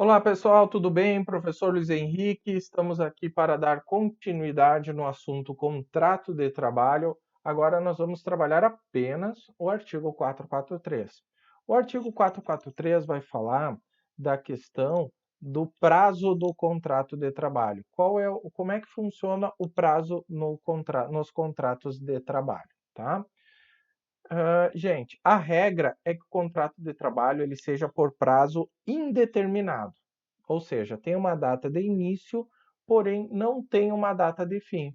Olá pessoal, tudo bem? Professor Luiz Henrique, estamos aqui para dar continuidade no assunto contrato de trabalho. Agora nós vamos trabalhar apenas o artigo 443. O artigo 443 vai falar da questão do prazo do contrato de trabalho. Como é que funciona o prazo nos contratos de trabalho, tá? Gente, a regra é que o contrato de trabalho ele seja por prazo indeterminado, ou seja, tem uma data de início, porém não tem uma data de fim.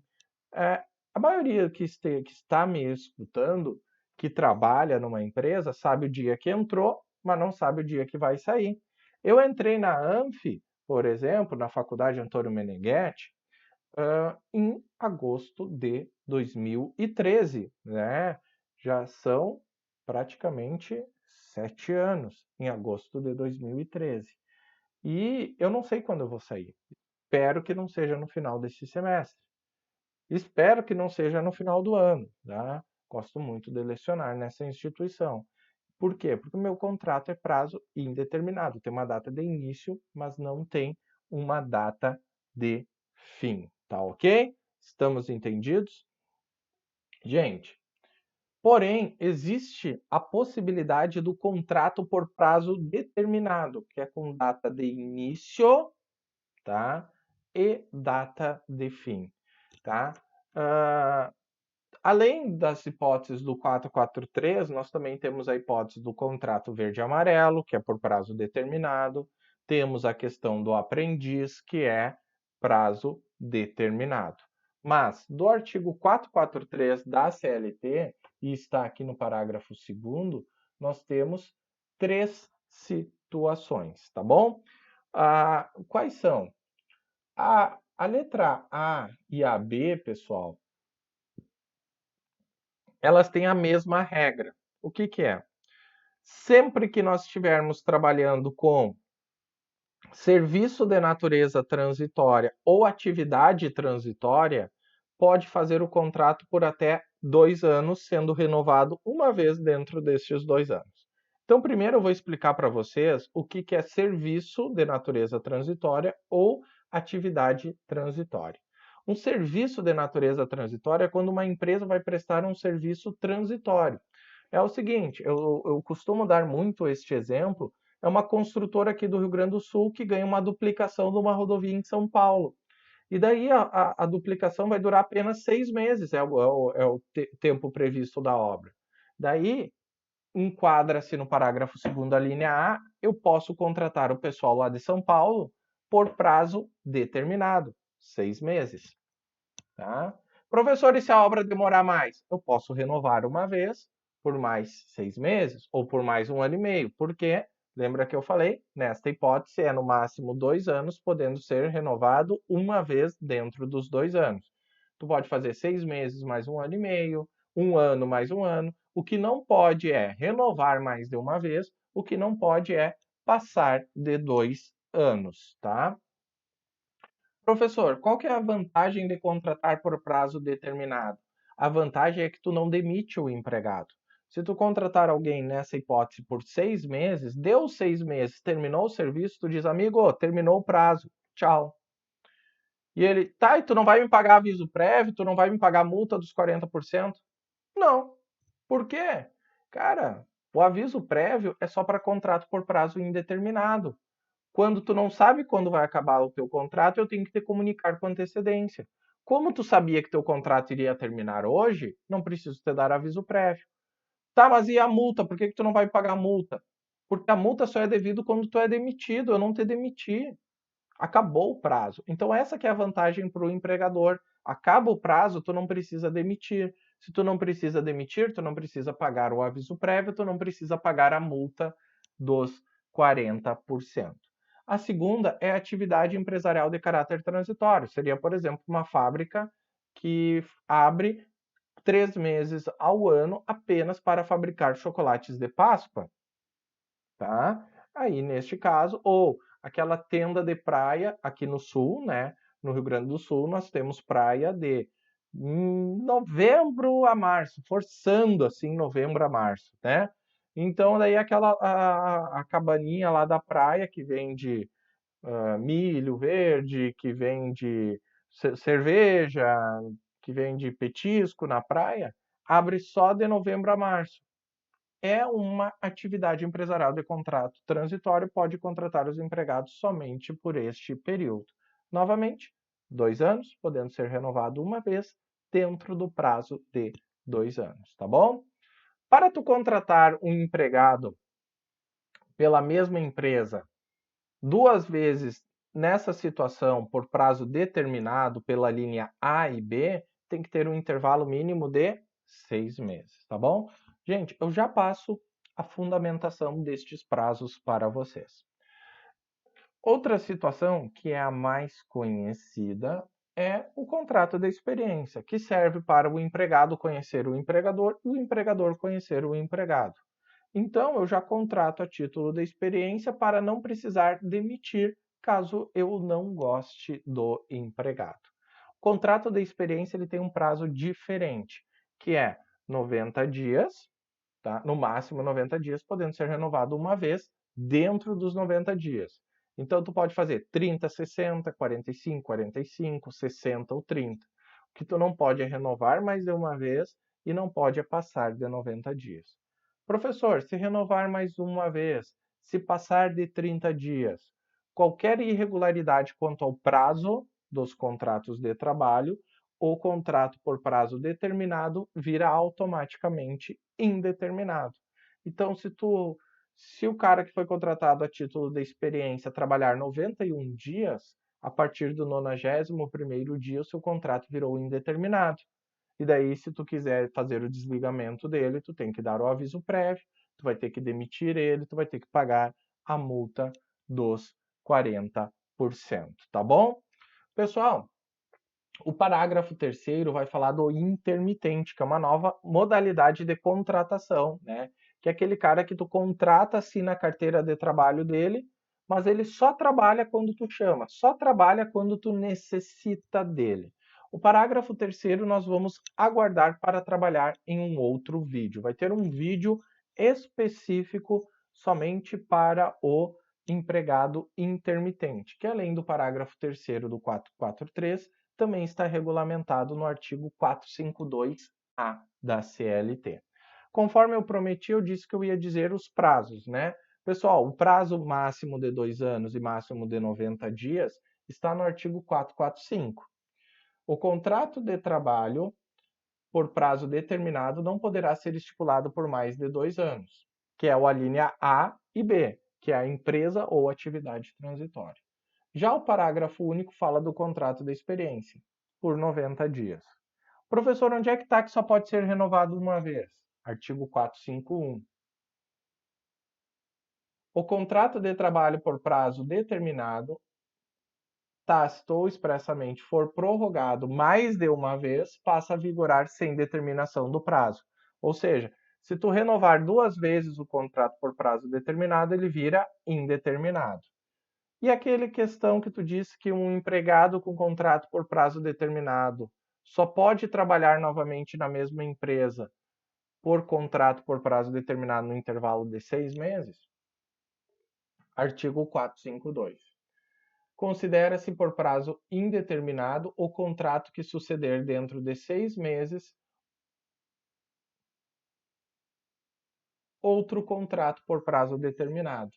Eh, a maioria que está me escutando, que trabalha numa empresa, sabe o dia que entrou, mas não sabe o dia que vai sair. Eu entrei na Anfi, por exemplo, na Faculdade Antônio Meneghetti, em agosto de 2013, né? Já são praticamente 7 anos, em agosto de 2013. E eu não sei quando eu vou sair. Espero que não seja no final desse semestre. Espero que não seja no final do ano, tá? Gosto muito de lecionar nessa instituição. Por quê? Porque o meu contrato é prazo indeterminado. Tem uma data de início, mas não tem uma data de fim. Tá ok? Estamos entendidos? Gente, porém, existe a possibilidade do contrato por prazo determinado, que é com data de início, tá? E data de fim, tá? Ah, além das hipóteses do 443, nós também temos a hipótese do contrato verde e amarelo, que é por prazo determinado. Temos a questão do aprendiz, que é prazo determinado. Mas, do artigo 443 da CLT, e está aqui no parágrafo 2º, nós temos 3 situações, tá bom? Quais são? A letra A e a B, pessoal, elas têm a mesma regra. O que que é? Sempre que nós estivermos trabalhando com serviço de natureza transitória ou atividade transitória, pode fazer o contrato por até 2 anos, sendo renovado uma vez dentro destes 2 anos. Então, primeiro eu vou explicar para vocês o que que é serviço de natureza transitória ou atividade transitória. Um serviço de natureza transitória é quando uma empresa vai prestar um serviço transitório. É o seguinte, eu costumo dar muito este exemplo, é uma construtora aqui do Rio Grande do Sul que ganha uma duplicação de uma rodovia em São Paulo. E daí a duplicação vai durar apenas 6 meses, é o tempo previsto da obra. Daí, enquadra-se no parágrafo 2º da linha A, eu posso contratar o pessoal lá de São Paulo por prazo determinado, 6 meses. Tá? Professor, e se a obra demorar mais? Eu posso renovar uma vez por mais 6 meses ou por mais 1 ano e meio. Por quê? Lembra que eu falei? Nesta hipótese é no máximo 2 anos, podendo ser renovado uma vez dentro dos 2 anos. Tu pode fazer 6 meses mais 1 ano e meio, 1 ano mais 1 ano. O que não pode é renovar mais de uma vez, o que não pode é passar de 2 anos, tá? Professor, qual que é a vantagem de contratar por prazo determinado? A vantagem é que tu não demite o empregado. Se tu contratar alguém nessa hipótese por 6 meses, deu 6 meses, terminou o serviço, tu diz, amigo, terminou o prazo, tchau. E ele, tá, e tu não vai me pagar aviso prévio, tu não vai me pagar multa dos 40%? Não. Por quê? Cara, o aviso prévio é só para contrato por prazo indeterminado. Quando tu não sabe quando vai acabar o teu contrato, eu tenho que te comunicar com antecedência. Como tu sabia que teu contrato iria terminar hoje, não preciso te dar aviso prévio. Tá, mas e a multa? Por que que tu não vai pagar a multa? Porque a multa só é devido quando tu é demitido, eu não te demiti. Acabou o prazo. Então essa que é a vantagem para o empregador. Acaba o prazo, tu não precisa demitir. Se tu não precisa demitir, tu não precisa pagar o aviso prévio, tu não precisa pagar a multa dos 40%. A segunda é a atividade empresarial de caráter transitório. Seria, por exemplo, uma fábrica que abre 3 meses ao ano apenas para fabricar chocolates de Páscoa, tá? Aí, neste caso, ou aquela tenda de praia aqui no sul, né? No Rio Grande do Sul, nós temos praia de novembro a março, forçando assim novembro a março, né? Então, daí aquela a cabaninha lá da praia que vende milho verde, que vende cerveja, que vende petisco na praia, abre só de novembro a março. É uma atividade empresarial de contrato transitório, pode contratar os empregados somente por este período. Novamente, 2 anos, podendo ser renovado uma vez, dentro do prazo de 2 anos, tá bom? Para tu contratar um empregado pela mesma empresa 2 vezes nessa situação por prazo determinado pela linha A e B, tem que ter um intervalo mínimo de 6 meses, tá bom? Gente, eu já passo a fundamentação destes prazos para vocês. Outra situação, que é a mais conhecida, é o contrato de experiência, que serve para o empregado conhecer o empregador e o empregador conhecer o empregado. Então, eu já contrato a título de experiência para não precisar demitir caso eu não goste do empregado. O contrato de experiência ele tem um prazo diferente, que é 90 dias, tá? No máximo 90 dias, podendo ser renovado uma vez dentro dos 90 dias. Então, tu pode fazer 30, 60, 45, 45, 60 ou 30. O que tu não pode é renovar mais de uma vez e não pode é passar de 90 dias. Professor, se renovar mais uma vez, se passar de 30 dias, qualquer irregularidade quanto ao prazo dos contratos de trabalho, o contrato por prazo determinado vira automaticamente indeterminado. Então, se o cara que foi contratado a título de experiência trabalhar 91 dias, a partir do 91º dia, o seu contrato virou indeterminado. E daí, se tu quiser fazer o desligamento dele, tu tem que dar o aviso prévio, tu vai ter que demitir ele, tu vai ter que pagar a multa dos 40%, tá bom? Pessoal, o parágrafo 3º vai falar do intermitente, que é uma nova modalidade de contratação, né? Que é aquele cara que tu contrata assim na carteira de trabalho dele, mas ele só trabalha quando tu chama, só trabalha quando tu necessita dele. O parágrafo 3º nós vamos aguardar para trabalhar em um outro vídeo. Vai ter um vídeo específico somente para o empregado intermitente, que além do parágrafo 3º do 443, também está regulamentado no artigo 452-A da CLT. Conforme eu prometi, eu disse que eu ia dizer os prazos, né? Pessoal, o prazo máximo de 2 anos e máximo de 90 dias está no artigo 445. O contrato de trabalho por prazo determinado não poderá ser estipulado por mais de 2 anos, que é a linha A e B, que é a empresa ou atividade transitória. Já o parágrafo único fala do contrato de experiência, por 90 dias. Professor, onde é que está que só pode ser renovado uma vez? Artigo 451. O contrato de trabalho por prazo determinado, tácito ou expressamente, for prorrogado mais de uma vez, passa a vigorar sem determinação do prazo. Ou seja, se tu renovar 2 vezes o contrato por prazo determinado, ele vira indeterminado. E aquele questão que tu disse que um empregado com contrato por prazo determinado só pode trabalhar novamente na mesma empresa por contrato por prazo determinado no intervalo de 6 meses? Artigo 452. Considera-se por prazo indeterminado o contrato que suceder dentro de 6 meses outro contrato por prazo determinado,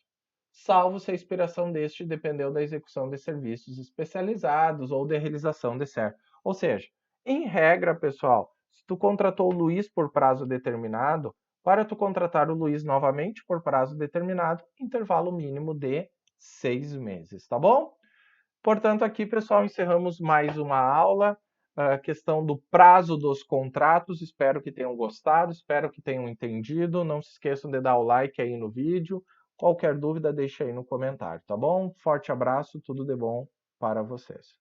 salvo se a expiração deste dependeu da execução de serviços especializados ou da realização de certo. Ou seja, em regra, pessoal, se tu contratou o Luiz por prazo determinado, para tu contratar o Luiz novamente por prazo determinado, intervalo mínimo de 6 meses, tá bom? Portanto, aqui, pessoal, encerramos mais uma aula. A questão do prazo dos contratos. Espero que tenham gostado, espero que tenham entendido. Não se esqueçam de dar o like aí no vídeo. Qualquer dúvida, deixa aí no comentário, tá bom? Forte abraço, tudo de bom para vocês.